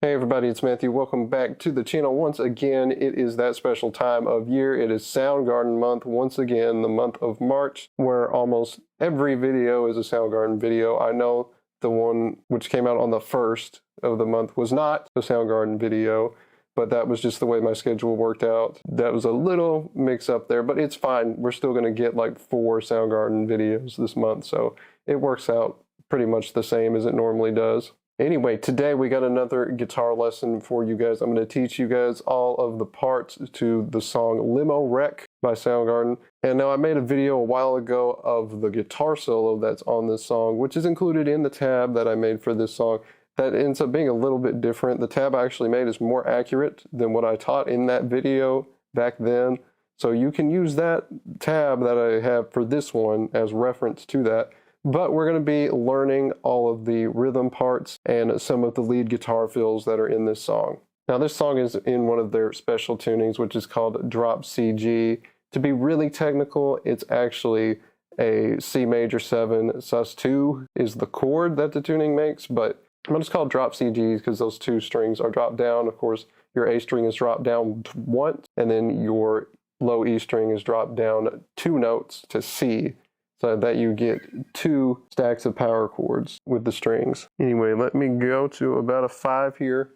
Hey everybody, it's Matthew. Welcome back to the channel once again. It is that special time of year. It is Soundgarden month once again, the month of March, where almost every video is a Soundgarden video. I know the one which came out on the 1st of the month was not a Soundgarden video, but that was just the way my schedule worked out. That was a little mix up there, but it's fine. We're still going to get like 4 Soundgarden videos this month, so it works out pretty much the same as it normally does. Anyway, today we got another guitar lesson for you guys. I'm going to teach you guys all of the parts to the song Limo Wreck by Soundgarden. And now I made a video a while ago of the guitar solo that's on this song, which is included in the tab that I made for this song. That ends up being a little bit different. The tab I actually made is more accurate than what I taught in that video back then. So you can use that tab that I have for this one as reference to that. But we're going to be learning all of the rhythm parts and some of the lead guitar fills that are in this song. Now this song is in one of their special tunings, which is called Drop CG. To be really technical, it's actually a C major 7 sus2 is the chord that the tuning makes, but I'm just called Drop CG because those 2 strings are dropped down. Of course, your A string is dropped down once, and then your low E string is dropped down 2 notes to C. So that you get 2 stacks of power chords with the strings. Anyway, let me go to about a 5 here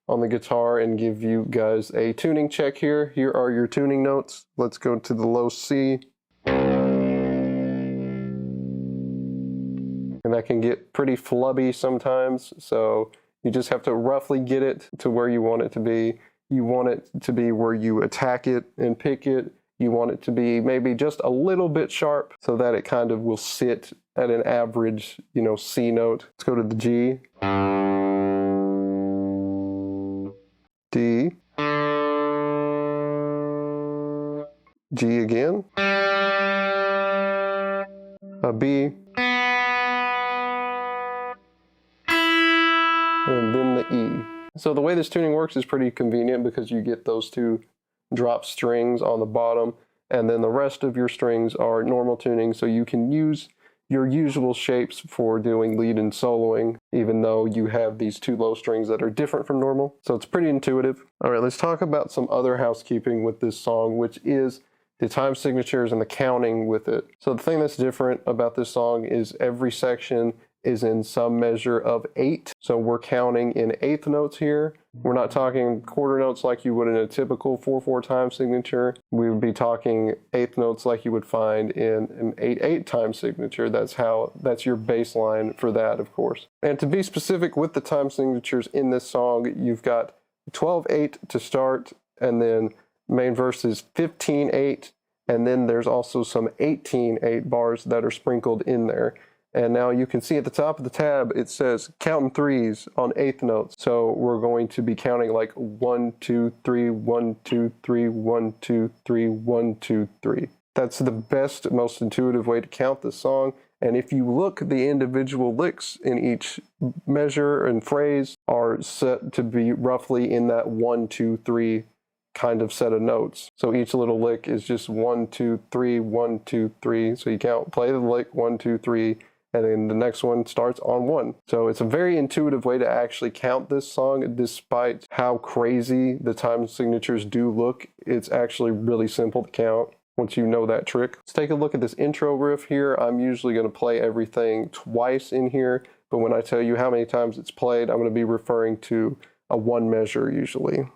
on the guitar and give you guys a tuning check here. Here are your tuning notes. Let's go to the low C. And that can get pretty flubby sometimes, so you just have to roughly get it to where you want it to be. You want it to be where you attack it and pick it. You want it to be maybe just a little bit sharp so that it kind of will sit at an average, C note. Let's go to the G. D. G again. A B. And then the E. So the way this tuning works is pretty convenient because you get those 2 drop strings on the bottom, and then the rest of your strings are normal tuning, so you can use your usual shapes for doing lead and soloing, even though you have these 2 low strings that are different from normal. So it's pretty intuitive. All right, let's talk about some other housekeeping with this song, which is the time signatures and the counting with it. So the thing that's different about this song is every section is in some measure of 8. So we're counting in 8th notes here. We're not talking quarter notes like you would in a typical 4/4 time signature. We would be talking 8th notes like you would find in an 8/8 time signature. That's your baseline for that, of course. And to be specific with the time signatures in this song, you've got 12/8 to start, and then main verse is 15/8, and then there's also some 18/8 bars that are sprinkled in there. And now you can see at the top of the tab, it says counting 3s on 8th notes. So we're going to be counting like 1, 2, 3, 1, 2, 3, 1, 2, 3, 1, 2, 3. That's the best, most intuitive way to count this song. And if you look, the individual licks in each measure and phrase are set to be roughly in that 1, 2, 3 kind of set of notes. So each little lick is just 1, 2, 3, 1, 2, 3. So you play the lick 1, 2, 3. And then the next one starts on 1. So it's a very intuitive way to actually count this song, despite how crazy the time signatures do look. It's actually really simple to count once you know that trick. Let's take a look at this intro riff here. I'm usually going to play everything twice in here, but when I tell you how many times it's played, I'm going to be referring to a 1 measure usually.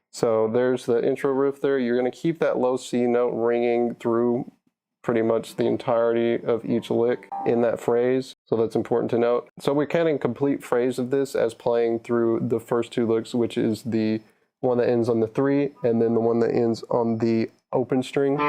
So there's the intro riff there. You're going to keep that low C note ringing through pretty much the entirety of each lick in that phrase. So that's important to note. So we're counting complete phrase of this as playing through the first 2 licks, which is the one that ends on the 3 and then the one that ends on the open string,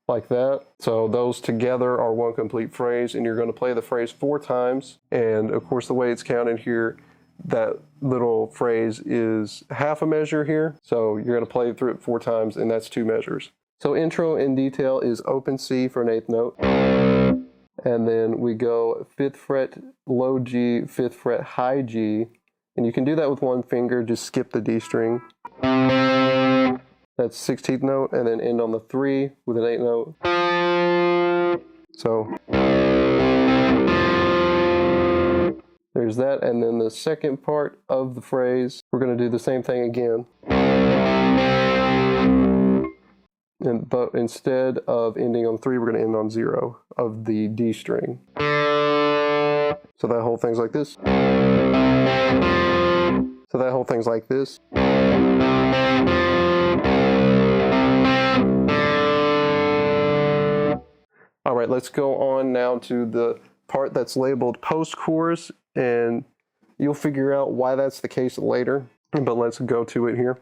like that. So those together are 1 complete phrase, and you're going to play the phrase 4 times. And of course, the way it's counted here, that little phrase is half a measure here. So you're going to play through it 4 times, and that's 2 measures. So intro in detail is open C for an 8th note. And then we go 5th fret, low G, 5th fret, high G. And you can do that with 1 finger, just skip the D string. That's 16th note, and then end on the 3 with an 8th note. So there's that, and then the second part of the phrase, we're going to do the same thing again. But instead of ending on 3, we're going to end on 0 of the D string. So that whole thing's like this. So that whole thing's like this. All right, let's go on now to the part that's labeled post-chorus, and you'll figure out why that's the case later, but let's go to it here.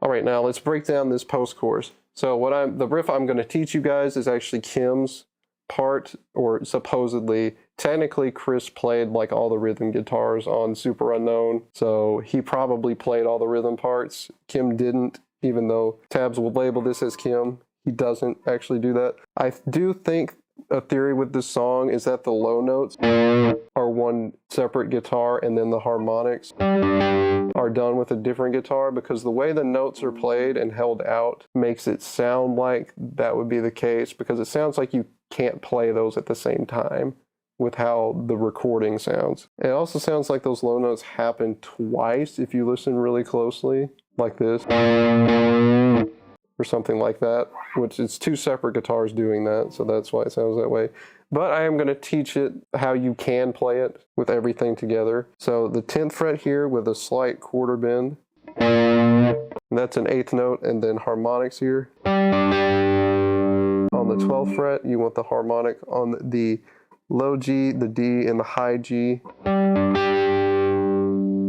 All right, now let's break down this post-chorus. So the riff I'm going to teach you guys is actually Kim's part, or supposedly. Technically, Chris played like all the rhythm guitars on Superunknown, so he probably played all the rhythm parts. Kim didn't, even though tabs will label this as Kim. He doesn't actually do that. I do think a theory with this song is that the low notes are one separate guitar, and then the harmonics are done with a different guitar, because the way the notes are played and held out makes it sound like that would be the case, because it sounds like you can't play those at the same time with how the recording sounds. It also sounds like those low notes happen twice if you listen really closely, like this, or something like that, which is two separate guitars doing that, so that's why it sounds that way. But I am going to teach it how you can play it with everything together. So the 10th fret here with a slight quarter bend, that's an 8th note, and then harmonics here. On the 12th fret, you want the harmonic on the low G, the D, and the high G.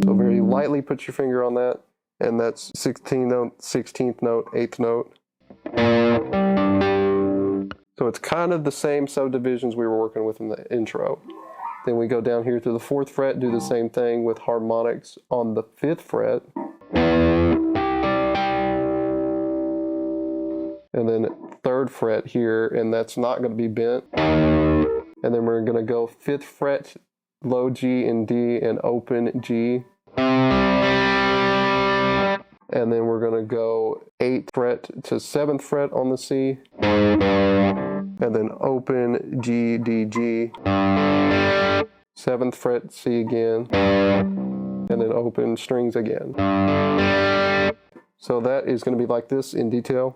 So very lightly put your finger on that, and that's 16th note, 16th note, 8th note. So it's kind of the same subdivisions we were working with in the intro. Then we go down here to the 4th fret, do the same thing with harmonics on the 5th fret. And then 3rd fret here, and that's not going to be bent. And then we're going to go 5th fret, low G and D, and open G. And then we're going to go 8th fret to 7th fret on the C. And then open G, D, G. 7th fret, C again. And then open strings again. So that is going to be like this in detail.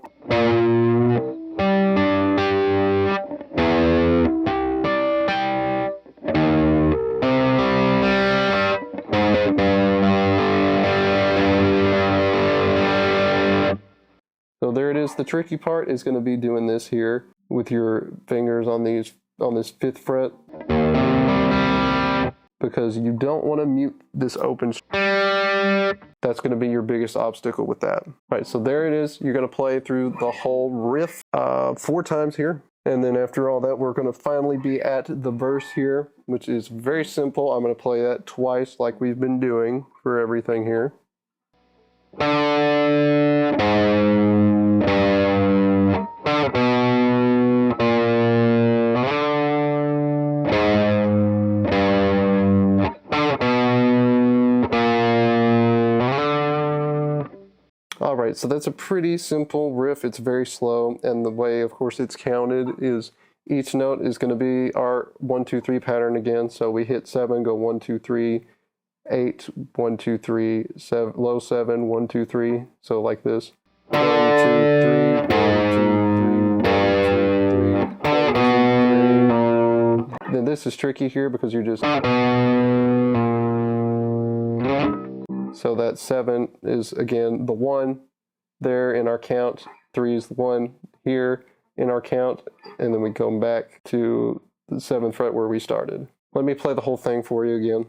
So there it is. The tricky part is going to be doing this here with your fingers on this 5th fret, because you don't want to mute this open. That's going to be your biggest obstacle with that. All right, so there it is. You're going to play through the whole riff 4 times here. And then after all that, we're going to finally be at the verse here, which is very simple. I'm going to play that twice like we've been doing for everything here. Alright, so that's a pretty simple riff. It's very slow, and the way, of course, it's counted is each note is going to be our 1, 2, 3 pattern again. So we hit 7, go 1, 2, 3, 8, 1, 2, 3, 7, low 7, 1, 2, 3. So like this. 1, 2, 3, 1, 2, 3, 1, 2, 3, 1, 2, 3. Then this is tricky here because you're just... So that 7 is, again, the 1 there in our count. 3 is the 1 here in our count. And then we come back to the 7th fret where we started. Let me play the whole thing for you again.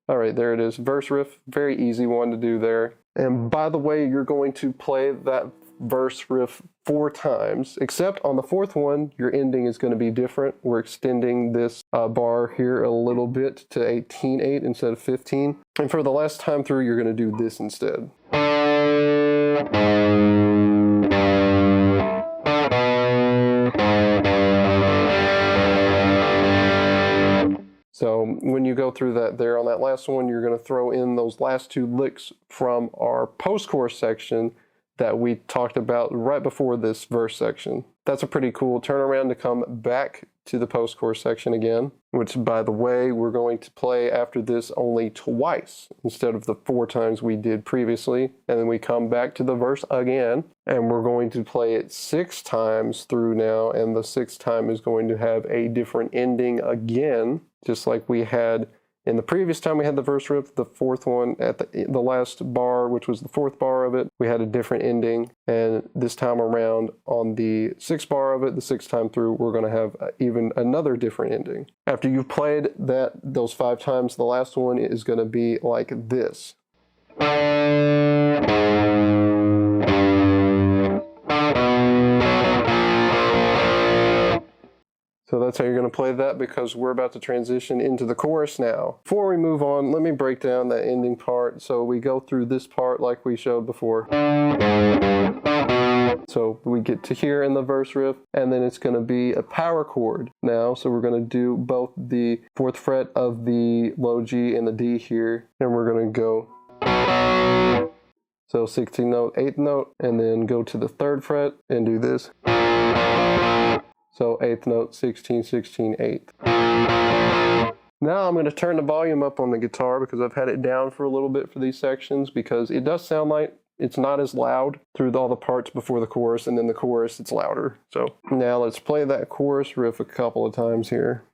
All right, there it is. Verse riff, very easy one to do there. And by the way, you're going to play that verse riff 4 times, except on the 4th one, your ending is going to be different. We're extending this bar here a little bit to 18/8 instead of 15. And for the last time through, you're going to do this instead. So when you go through that there on that last one, you're going to throw in those last 2 licks from our post-chorus section that we talked about right before this verse section. That's a pretty cool turnaround to come back to the post-chorus section again, which, by the way, we're going to play after this only twice instead of the 4 times we did previously. And then we come back to the verse again, and we're going to play it 6 times through now, and the 6th time is going to have a different ending again, just like we had in the previous time we had the verse riff. The 4th one at the last bar, which was the 4th bar of it, we had a different ending. And this time around on the 6th bar of it, the 6th time through, we're going to have even another different ending. After you've played those 5 times, the last one is going to be like this. So that's how you're going to play that, because we're about to transition into the chorus now. Before we move on, let me break down that ending part. So we go through this part like we showed before. So we get to here in the verse riff, and then it's going to be a power chord now. So we're going to do both the 4th fret of the low G and the D here, and we're going to go. So 16th note, 8th note, and then go to the 3rd fret and do this. So 8th note, 16, 16, 8th. Now I'm going to turn the volume up on the guitar because I've had it down for a little bit for these sections, because it does sound like it's not as loud through all the parts before the chorus, and then the chorus it's louder. So now let's play that chorus riff a couple of times here.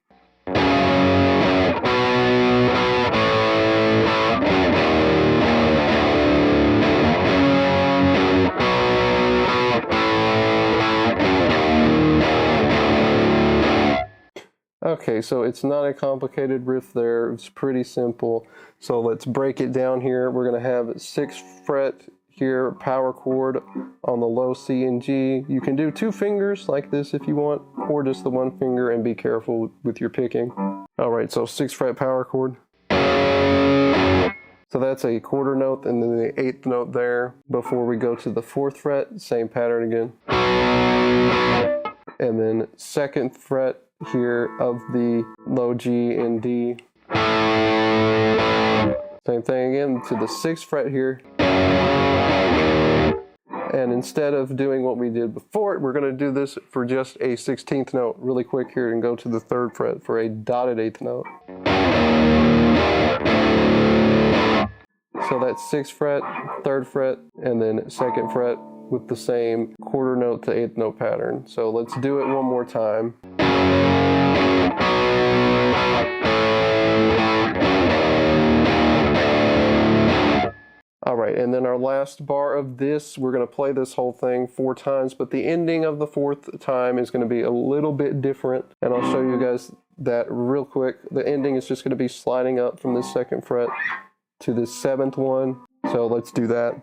Okay, so it's not a complicated riff there. It's pretty simple. So let's break it down here. We're going to have 6th fret here, power chord on the low C and G. You can do 2 fingers like this if you want, or just the 1 finger, and be careful with your picking. All right, so 6th fret power chord. So that's a quarter note, and then the 8th note there. Before we go to the 4th fret, same pattern again. And then 2nd fret here of the low G and D. Same thing again to the 6th fret here. And instead of doing what we did before, we're going to do this for just a 16th note really quick here, and go to the 3rd fret for a dotted 8th note. So that's 6th fret, 3rd fret, and then 2nd fret with the same quarter note to 8th note pattern. So let's do it one more time. All right, and then our last bar of this, we're going to play this whole thing 4 times, but the ending of the 4th time is going to be a little bit different, and I'll show you guys that real quick. The ending is just going to be sliding up from this 2nd fret to this 7th one, so let's do that.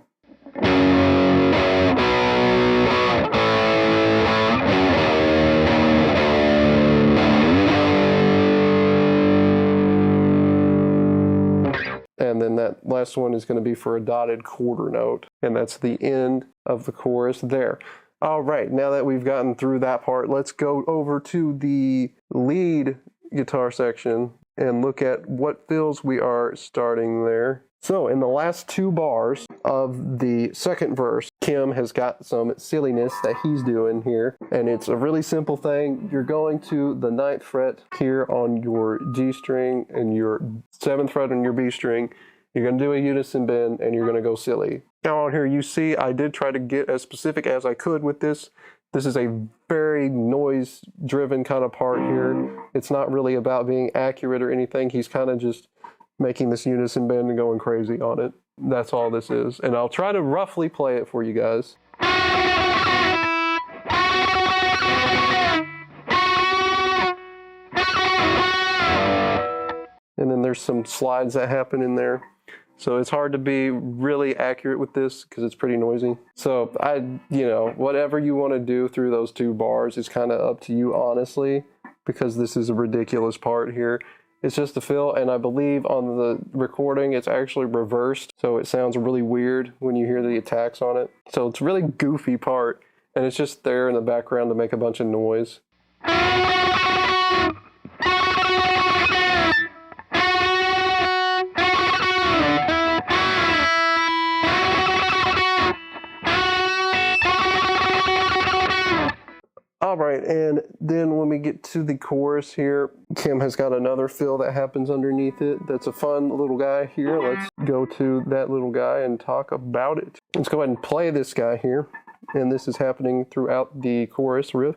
And then that last one is going to be for a dotted quarter note. And that's the end of the chorus there. All right, now that we've gotten through that part, let's go over to the lead guitar section and look at what fills we are starting there. So in the last 2 bars of the 2nd verse, Kim has got some silliness that he's doing here, and it's a really simple thing. You're going to the 9th fret here on your G string and your 7th fret on your B string. You're going to do a unison bend, and you're going to go silly. Now on here you see I did try to get as specific as I could with this. This is a very noise-driven kind of part here. It's not really about being accurate or anything. He's kind of just making this unison bend and going crazy on it. That's all this is. And I'll try to roughly play it for you guys. And then there's some slides that happen in there. So it's hard to be really accurate with this because it's pretty noisy. So whatever you want to do through those 2 bars is kind of up to you, honestly, because this is a ridiculous part here. It's just a fill, and I believe on the recording it's actually reversed, so it sounds really weird when you hear the attacks on it. So it's a really goofy part, and it's just there in the background to make a bunch of noise. Alright, and then when we get to the chorus here, Kim has got another fill that happens underneath it. That's a fun little guy here. Let's go to that little guy and talk about it. Let's go ahead and play this guy here. And this is happening throughout the chorus riff.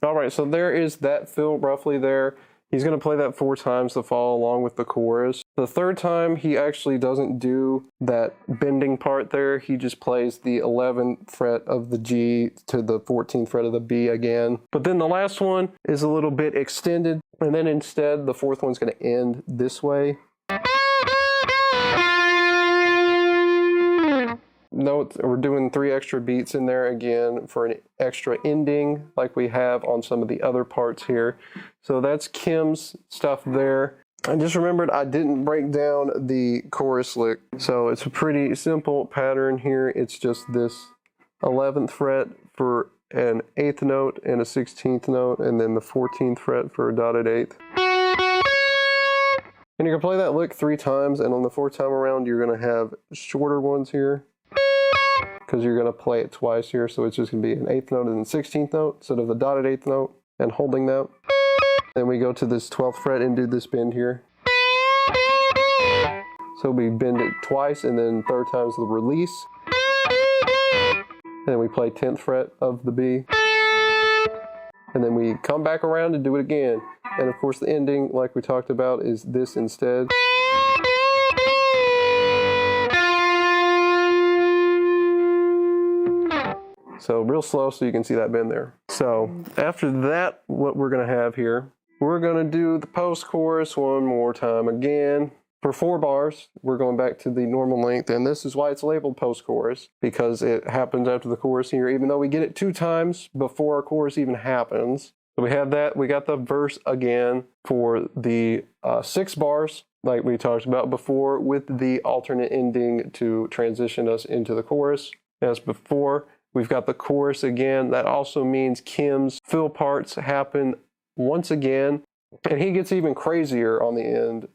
Alright, so there is that fill roughly there. He's going to play that 4 times to follow along with the chorus. The 3rd time, he actually doesn't do that bending part there. He just plays the 11th fret of the G to the 14th fret of the B again. But then the last one is a little bit extended, and then instead the 4th one's going to end this way. Note, we're doing 3 extra beats in there again for an extra ending like we have on some of the other parts here. So that's Kim's stuff there. I just remembered I didn't break down the chorus lick. So it's a pretty simple pattern here. It's just this 11th fret for an 8th note and a 16th note, and then the 14th fret for a dotted 8th. And you're going to play that lick 3 times, and on the 4th time around you're going to have shorter ones here, because you're going to play it twice here, so it's just going to be an 8th note and then 16th note instead of the dotted 8th note, and holding that. Then we go to this 12th fret and do this bend here. So we bend it twice, and then 3rd time's the release. And then we play 10th fret of the B. And then we come back around and do it again. And of course the ending, like we talked about, is this instead. So real slow so you can see that bend there. So after that, what we're going to have here, we're going to do the post-chorus one more time again. For 4 bars, we're going back to the normal length, and this is why it's labeled post-chorus, because it happens after the chorus here, even though we get it 2 times before our chorus even happens. So we have that. We got the verse again for the 6 bars, like we talked about before, with the alternate ending to transition us into the chorus. As before, we've got the chorus again. That also means Kim's fill parts happen once again, and he gets even crazier on the end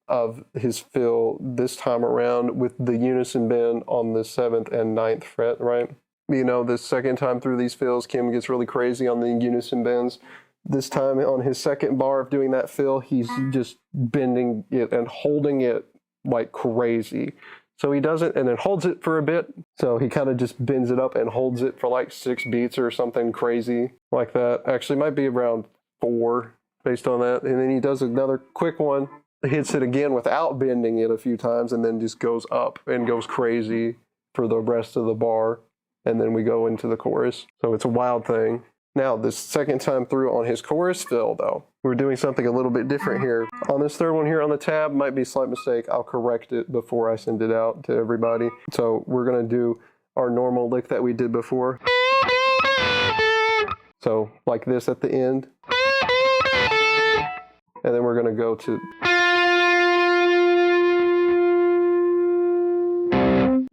of his fill this time around with the unison bend on the 7th and 9th fret, right? You know, the second time through these fills, Kim gets really crazy on the unison bends. This time on his 2nd bar of doing that fill, he's just bending it and holding it like crazy. So he does it and then holds it for a bit. So he kind of just bends it up and holds it for like 6 beats or something crazy like that. Actually, it might be around 4 based on that. And then he does another quick one, hits it again without bending it a few times, and then just goes up and goes crazy for the rest of the bar. And then we go into the chorus. So it's a wild thing. Now, this 2nd time through on his chorus fill, though, we're doing something a little bit different here. On this 3rd one here on the tab, might be a slight mistake. I'll correct it before I send it out to everybody. So we're going to do our normal lick that we did before. So like this at the end. And then we're going to go to...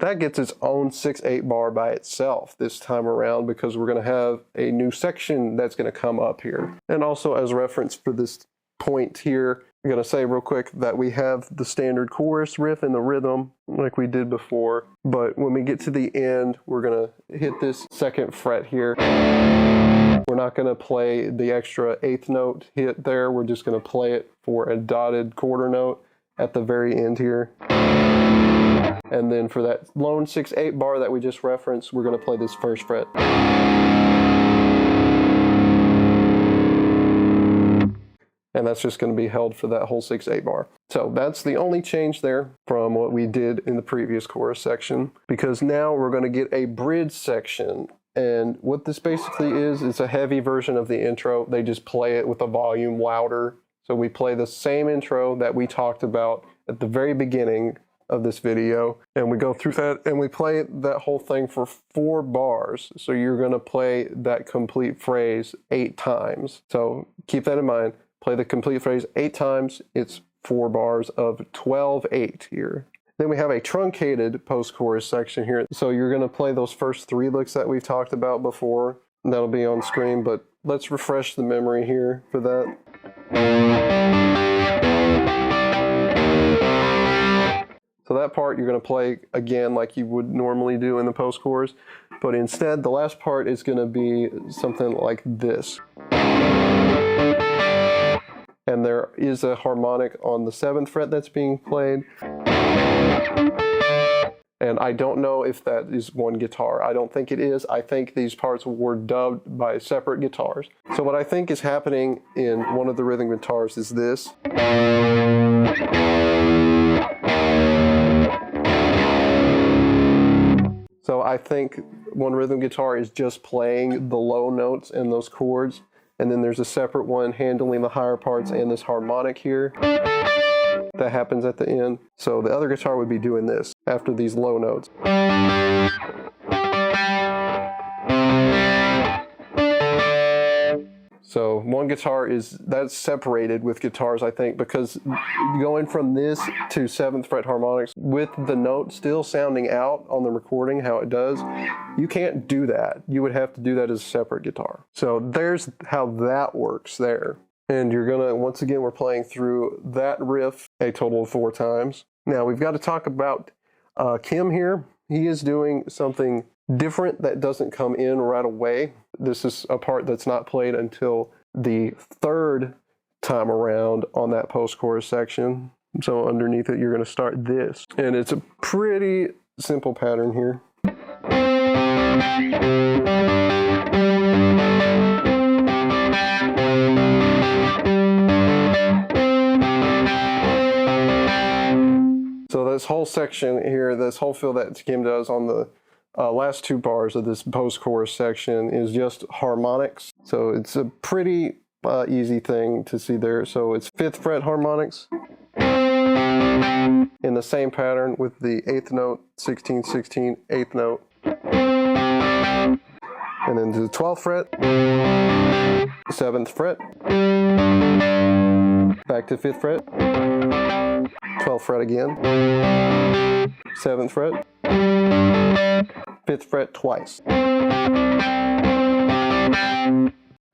That gets its own 6/8 bar by itself this time around, because we're going to have a new section that's going to come up here. And also as reference for this point here, I'm going to say real quick that we have the standard chorus riff and the rhythm like we did before. But when we get to the end, we're going to hit this 2nd fret here. We're not going to play the extra 8th note hit there. We're just going to play it for a dotted quarter note at the very end here. And then for that lone 6/8 bar that we just referenced, we're going to play this 1st fret. and that's just going to be held for that whole 6/8 bar. So that's the only change there from what we did in the previous chorus section, because now we're going to get a bridge section. And what this basically is, it's a heavy version of the intro. They just play it with a volume louder. So we play the same intro that we talked about at the very beginning of this video, and we go through that and we play that whole thing for 4 bars. So you're going to play that complete phrase 8 times. So keep that in mind. Play the complete phrase 8 times. It's 4 bars of 12/8 here. Then we have a truncated post-chorus section here. So you're going to play those first 3 licks that we've talked about before. That'll be on screen, but let's refresh the memory here for that. So that part you're going to play again like you would normally do in the post-chorus, but instead the last part is going to be something like this. And there is a harmonic on the 7th fret that's being played. And I don't know if that is one guitar. I don't think it is. I think these parts were dubbed by separate guitars. So what I think is happening in one of the rhythm guitars is this. So I think one rhythm guitar is just playing the low notes and those chords, and then there's a separate one handling the higher parts and this harmonic here that happens at the end. So the other guitar would be doing this after these low notes. So one guitar that's separated with guitars, I think, because going from this to 7th fret harmonics with the note still sounding out on the recording how it does, you can't do that. You would have to do that as a separate guitar. So there's how that works there. And you're gonna, once again, we're playing through that riff a total of 4 times. Now we've got to talk about Kim here. He is doing something different that doesn't come in right away. This is a part that's not played until the 3rd time around on that post-chorus section. So underneath it, you're going to start this. And it's a pretty simple pattern here. So this whole section here, this whole fill that Kim does on the last 2 bars of this post-chorus section is just harmonics. So it's a pretty easy thing to see there. So it's 5th fret harmonics in the same pattern with the 8th note, 16, 16, 8th note. And then to the 12th fret, 7th fret, back to 5th fret, 12th fret again, 7th fret, 5th fret twice.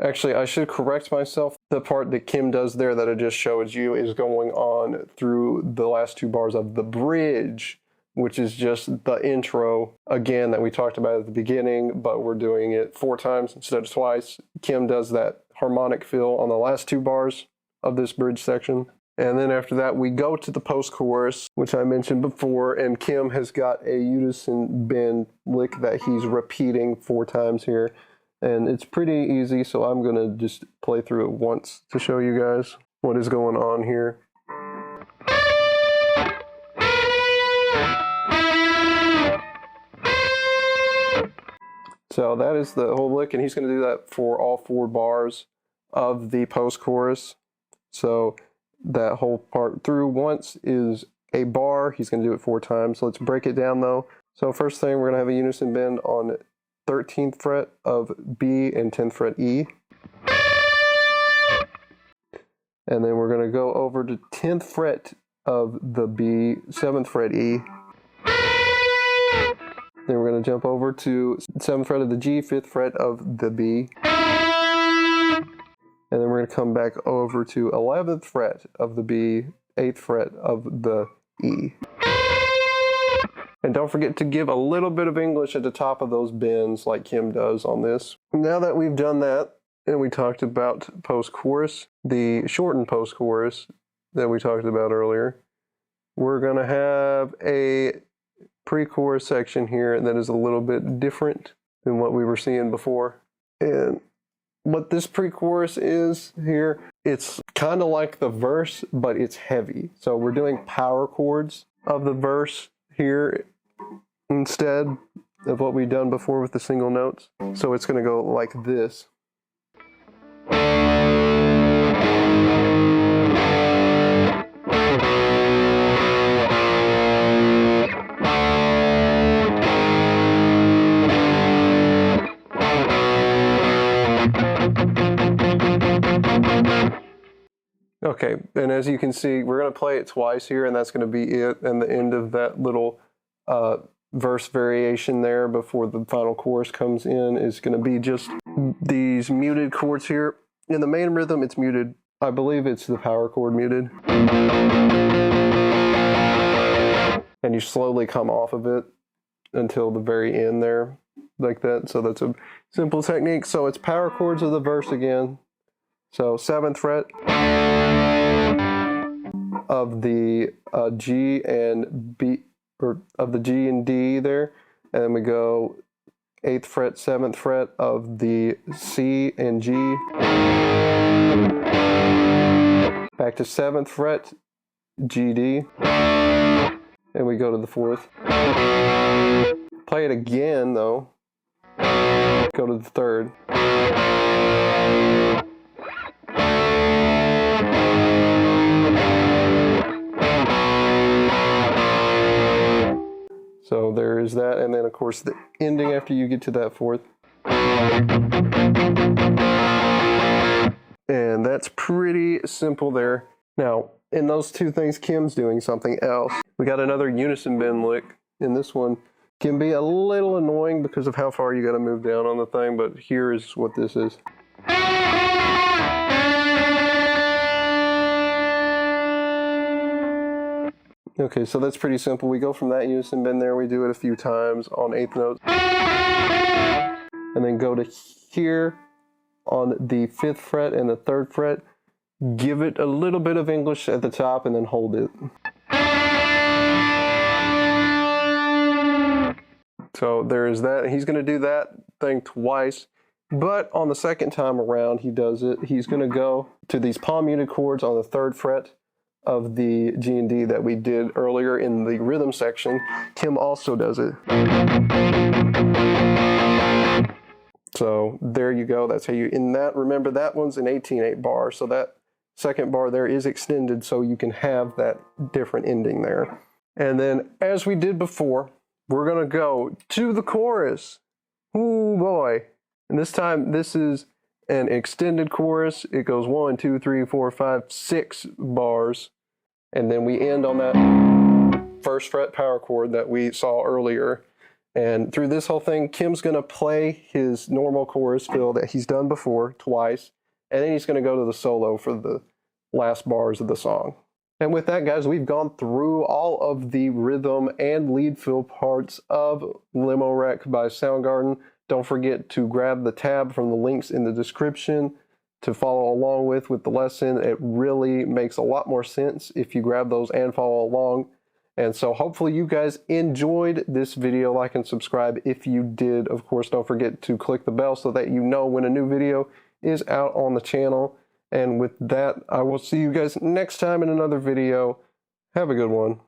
Actually, I should correct myself. The part that Kim does there that I just showed you is going on through the last 2 bars of the bridge, which is just the intro, again, that we talked about at the beginning, but we're doing it 4 times instead of twice. Kim does that harmonic fill on the last 2 bars of this bridge section. And then after that, we go to the post-chorus, which I mentioned before, and Kim has got a unison bend lick that he's repeating 4 times here. And it's pretty easy, so I'm going to just play through it once to show you guys what is going on here. So that is the whole lick, and he's going to do that for all 4 bars of the post-chorus. So that whole part through once is a bar. He's going to do it 4 times. So let's break it down though. So first thing, we're going to have a unison bend on 13th fret of B and 10th fret E. And then we're going to go over to 10th fret of the B, 7th fret E. Then we're going to jump over to 7th fret of the G, 5th fret of the B. And then we're going to come back over to 11th fret of the B, 8th fret of the E. And don't forget to give a little bit of English at the top of those bends like Kim does on this. Now that we've done that, and we talked about post-chorus, the shortened post-chorus that we talked about earlier, we're going to have a pre-chorus section here that is a little bit different than what we were seeing before. And what this pre-chorus is here, it's kind of like the verse, but it's heavy. So we're doing power chords of the verse here instead of what we've done before with the single notes. So it's going to go like this. Okay, and as you can see, we're going to play it twice here, and that's going to be it, and the end of that little verse variation there before the final chorus comes in is going to be just these muted chords here. In the main rhythm, it's muted. I believe it's the power chord muted. And you slowly come off of it until the very end there, like that. So that's a simple technique. So it's power chords of the verse again. So 7th fret of the G and B, or of the G and D there, and then we go 8th fret, 7th fret of the C and G, back to 7th fret, G, D, and we go to the 4th. Play it again though, go to the 3rd. So there is that, and then of course the ending after you get to that 4th. And that's pretty simple there. Now, in those two things, Kim's doing something else. We got another unison bend lick, and this one can be a little annoying because of how far you got to move down on the thing, but here is what this is. Okay, so that's pretty simple. We go from that unison bend there, we do it a few times on 8th notes. And then go to here on the 5th fret and the 3rd fret. Give it a little bit of English at the top and then hold it. So there is that. He's going to do that thing twice. But on the second time around he does it, he's going to go to these palm muted chords on the 3rd fret of the G and D that we did earlier in the rhythm section. Kim also does it. So there you go. That's how you, in that, remember that one's an 18/8 bar, so that second bar there is extended so you can have that different ending there. And then as we did before, we're gonna go to the chorus. Ooh boy. And this time this is an extended chorus. It goes 1, 2, 3, 4, 5, 6 bars. And then we end on that 1st fret power chord that we saw earlier. And through this whole thing, Kim's going to play his normal chorus fill that he's done before twice. And then he's going to go to the solo for the last bars of the song. And with that, guys, we've gone through all of the rhythm and lead fill parts of Limo Wreck by Soundgarden. Don't forget to grab the tab from the links in the description to follow along with the lesson. It really makes a lot more sense if you grab those and follow along. And so hopefully you guys enjoyed this video. Like and subscribe if you did. Of course, don't forget to click the bell so that you know when a new video is out on the channel. And with that, I will see you guys next time in another video. Have a good one.